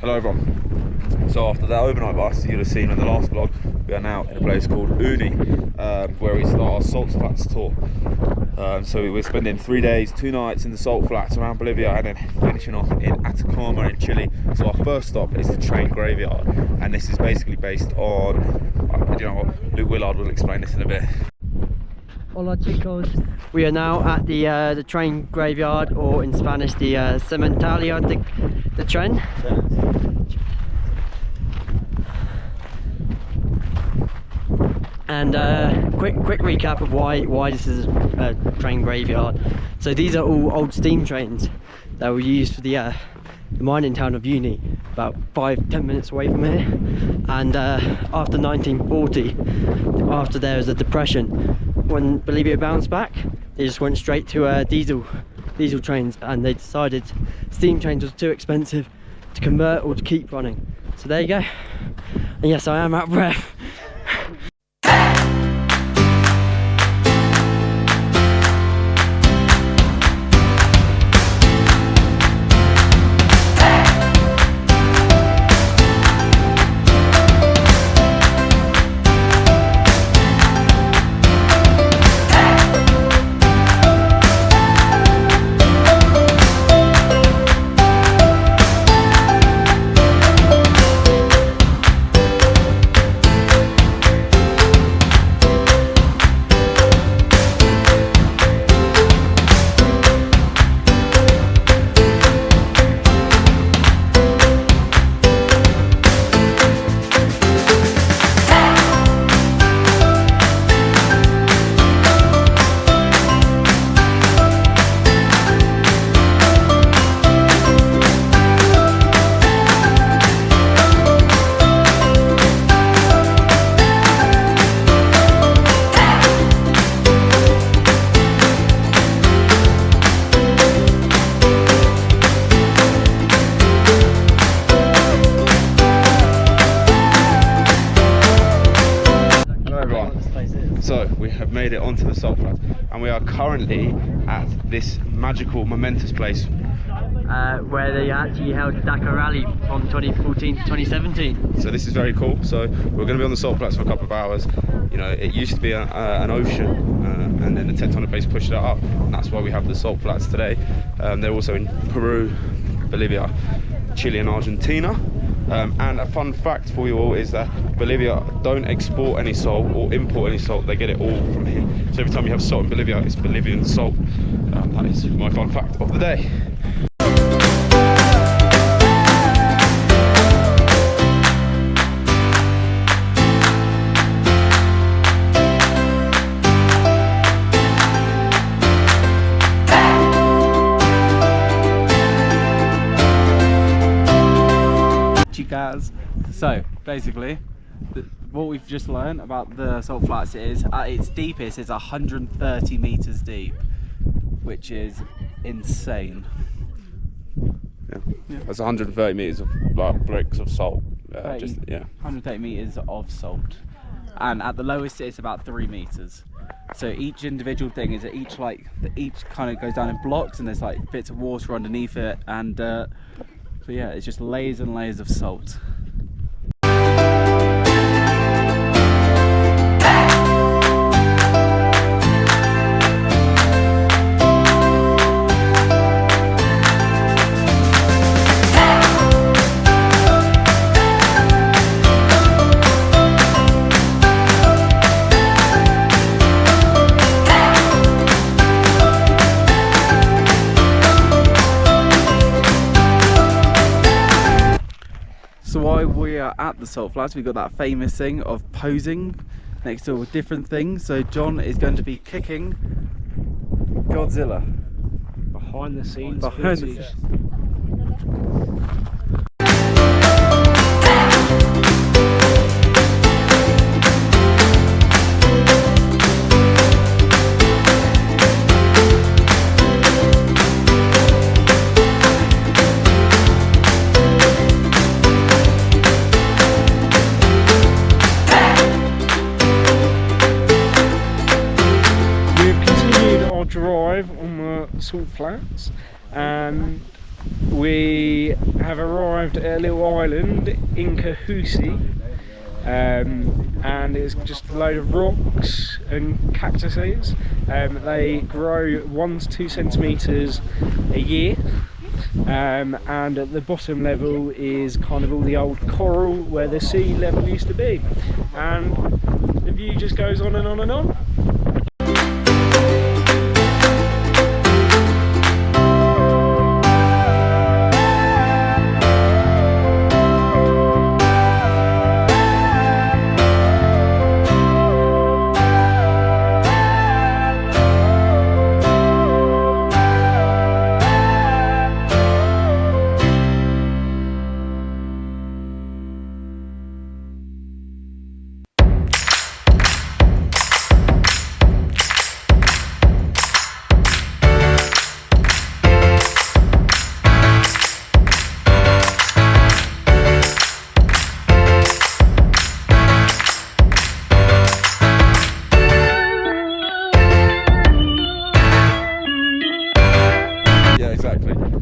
Hello everyone. So after that overnight bus you'd have seen in the last vlog, we are now in a place called Uyuni, where we start our salt flats tour. So we're spending 3 days, 2 nights in the salt flats around Bolivia and then finishing off in Atacama in Chile. So our first stop is the train graveyard, and this is basically based on, you know, Luke Willard will explain this in a bit. Hola chicos, we are now at the train graveyard, or in Spanish the Cementerio de Tren. And quick recap of why this is a train graveyard. So these are all old steam trains that were used for the mining town of Uyuni, about 5-10 minutes away from here. And after 1940, after there was a depression, when Bolivia bounced back, they just went straight to diesel trains, and they decided steam trains was too expensive to convert or to keep running. So there you go. And yes, I am out of breath. So we have made it onto the salt flats, and we are currently at this magical, momentous place Where they actually held the Dakar Rally from 2014 to 2017. So this is very cool. So we're going to be on the salt flats for a couple of hours. You know, it used to be an ocean, and then the tectonic plates pushed it up, and that's why we have the salt flats today. They're also in Peru, Bolivia, Chile and Argentina. And a fun fact for you all is that Bolivia don't export any salt or import any salt, they get it all from here. So every time you have salt in Bolivia, it's Bolivian salt. That is my fun fact of the day. Guys, so basically what we've just learned about the salt flats is at its deepest it's 130 meters deep, which is insane. Yeah. That's 130 meters of like bricks of salt. 130 meters of salt, and at the lowest it's about 3 meters. So each individual thing is each kind of goes down in blocks, and there's like bits of water underneath it, and so yeah, it's just layers and layers of salt. So while we are at the salt flats, we've got that famous thing of posing next to different things. So John is going to be kicking Godzilla. Behind the scenes. Behind the scenes. Drive on the salt flats, and we have arrived at a little island in Kahusi, and it's just a load of rocks and cactuses. They grow 1 to 2 centimetres a year, and at the bottom level is kind of all the old coral where the sea level used to be, and the view just goes on and on and on.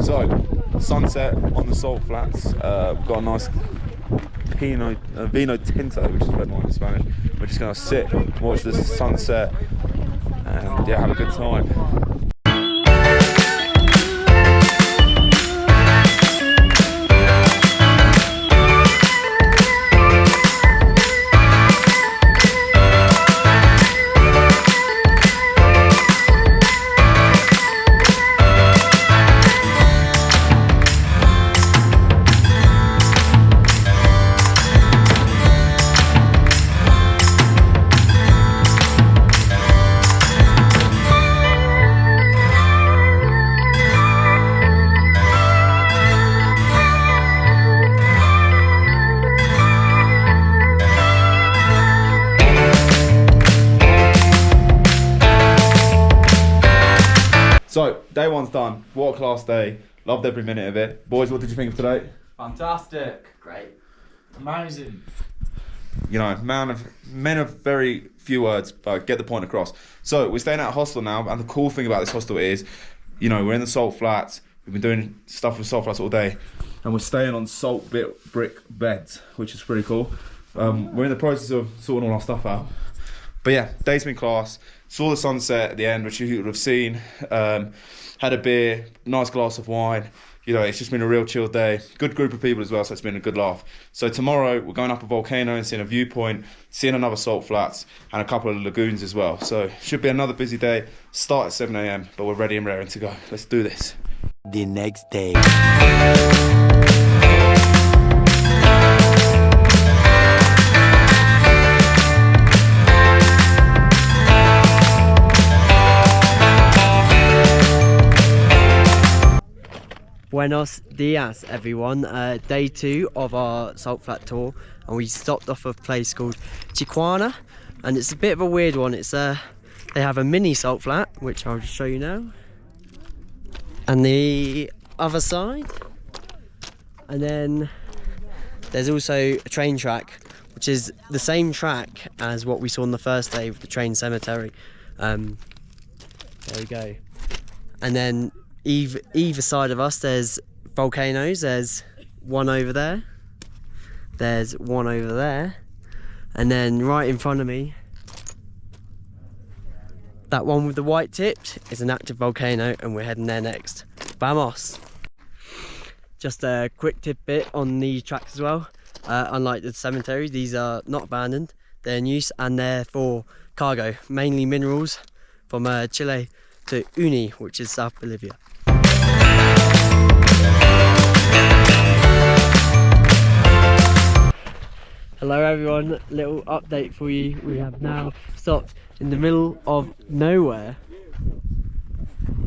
So, sunset on the salt flats. We've got a nice vino tinto, which is red wine in Spanish. We're just going to sit, watch the sunset, and yeah, have a good time. So, day one's done. What a class day. Loved every minute of it. Boys, what did you think of today? Fantastic. Great. Amazing. You know, men of very few words, but get the point across. So, we're staying at a hostel now, and the cool thing about this hostel is, you know, we're in the salt flats. We've been doing stuff with salt flats all day, and we're staying on salt brick beds, which is pretty cool. We're in the process of sorting all our stuff out. But yeah, day's been class. Saw the sunset at the end, which you would have seen. Had a beer, nice glass of wine. You know, it's just been a real chill day. Good group of people as well, so it's been a good laugh. So tomorrow, we're going up a volcano and seeing a viewpoint, seeing another salt flats, and a couple of lagoons as well. So should be another busy day. Start at 7 AM, but we're ready and raring to go. Let's do this. The next day. Buenos dias, everyone. Day 2 of our salt flat tour, and we stopped off a place called Chiquana, and it's a bit of a weird one. It's they have a mini salt flat, which I'll just show you now, and the other side, and then there's also a train track, which is the same track as what we saw on the first day with the train cemetery. There we go. And then either side of us there's volcanoes. There's one over there, there's one over there, and then right in front of me, that one with the white tips is an active volcano, and we're heading there next. Vamos! Just a quick tidbit on these tracks as well. Unlike the cemetery, these are not abandoned, they're in use, and they're for cargo, mainly minerals from Chile to Uyuni, which is South Bolivia. Hello everyone, little update for you. We have now stopped in the middle of nowhere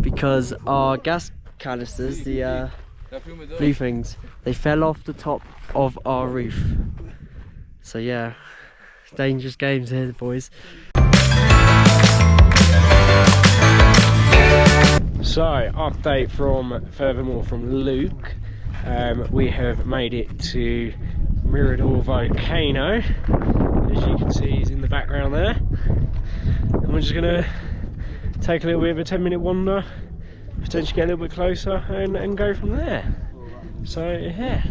because our gas canisters, the blue things, they fell off the top of our roof. So yeah, dangerous games here, boys. So, update furthermore from Luke. We have made it to Mirador Volcano. As you can see, he's in the background there. And we're just gonna take a little bit of a 10-minute wander potentially get a little bit closer and go from there. So yeah.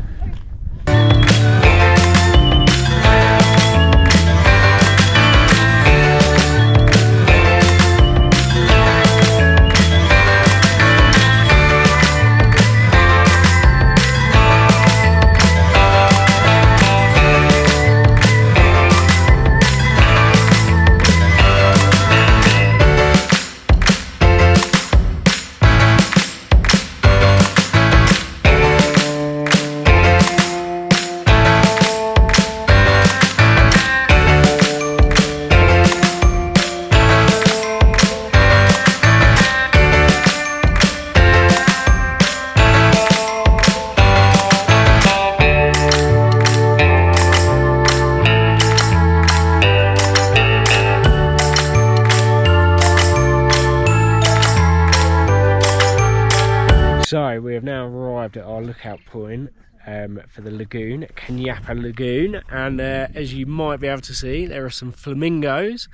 So we have now arrived at our lookout point for the lagoon, Kanyapa Lagoon, and as you might be able to see, there are some flamingos,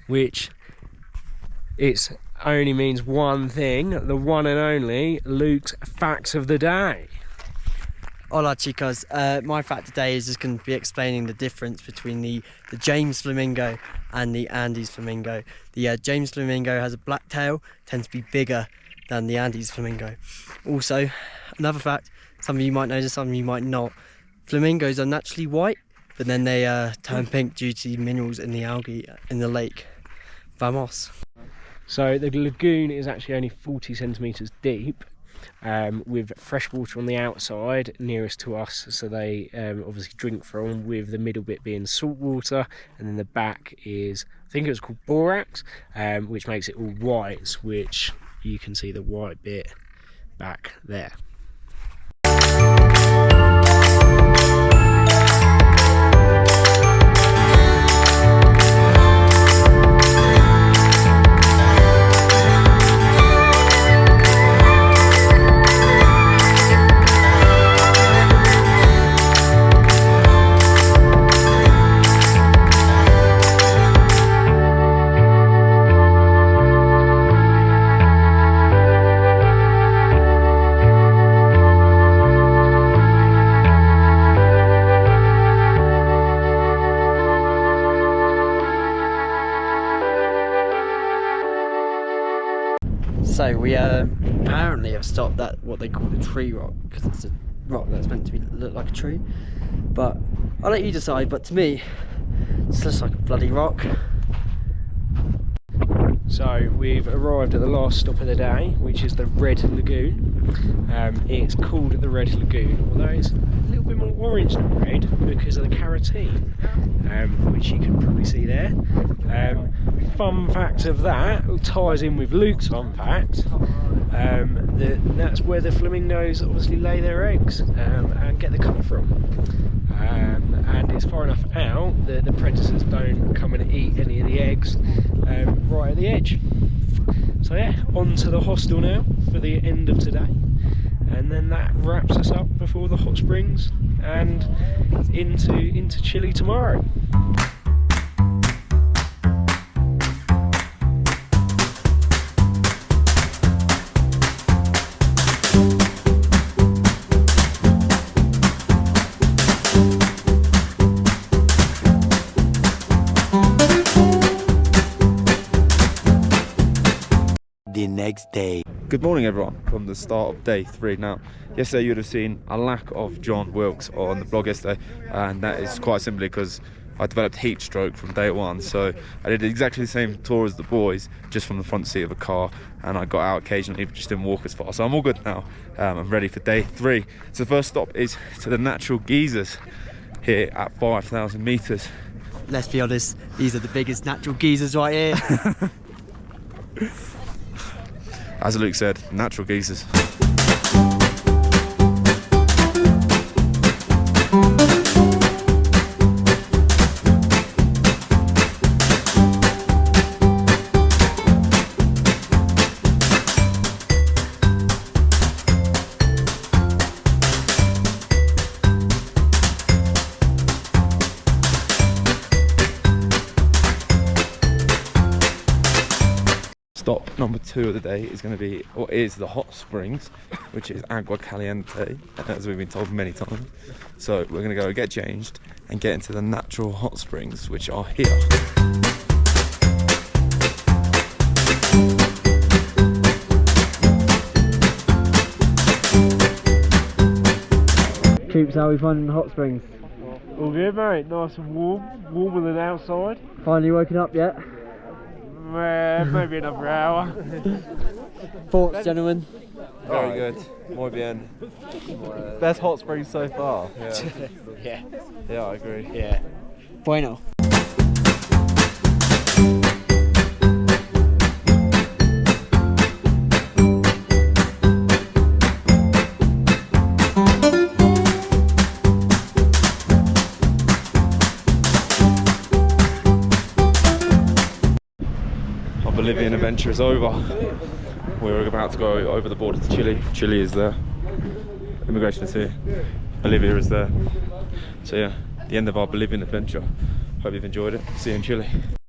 which it only means one thing, the one and only Luke's facts of the day. Hola chicos, my fact today is just going to be explaining the difference between the James flamingo and the Andes flamingo. The James flamingo has a black tail, tends to be bigger than the Andes flamingo. Also, another fact, some of you might know this, some of you might not, flamingos are naturally white, but then they turn pink due to minerals in the algae in the lake. Vamos. So the lagoon is actually only 40 centimetres deep, with fresh water on the outside nearest to us, so they obviously drink from, with the middle bit being salt water, and then the back is, I think it was called borax, which makes it all white, which you can see the white bit back there. So we apparently have stopped at what they call the tree rock, because it's a rock that's meant to look like a tree. But I'll let you decide, but to me, this looks like a bloody rock. So we've arrived at the last stop of the day, which is the Red Lagoon. It's called the Red Lagoon, although it's a little bit more orange than red because of the carotene, which you can probably see there. Fun fact of that ties in with Luke's fun fact. That's where the flamingos obviously lay their eggs and get the colour from. And it's far enough out that the predators don't come and eat any of the eggs right at the edge. So yeah, on to the hostel now for the end of today, and then that wraps us up before the hot springs and into Chile tomorrow. The next day. Good morning everyone, from the start of day 3. Now, yesterday you would have seen a lack of John Wilkes on the blog yesterday, and that is quite simply because I developed heat stroke from day 1. So I did exactly the same tour as the boys, just from the front seat of a car, and I got out occasionally, but just didn't walk as far. So I'm all good now. I'm ready for day 3. So the first stop is to the natural geysers here at 5,000 meters. Let's be honest, these are the biggest natural geysers right here. As Luke said, natural geysers. stop number 2 of the day is going to be, or is, the hot springs, which is agua caliente, as we've been told many times. So we're going to go get changed and get into the natural hot springs, which are here. Troops, how are we finding the hot springs? All good, mate. Nice and warm. Warmer than outside. Finally woken up yet? Maybe another hour. Thoughts, gentlemen? Very good. Muy bien. Best hot springs so far. Yeah. Yeah, I agree. Yeah. Bueno. Our Bolivian adventure is over. We're about to go over the border to Chile. Chile is there. Immigration is here. Bolivia is there. So yeah, the end of our Bolivian adventure. Hope you've enjoyed it. See you in Chile.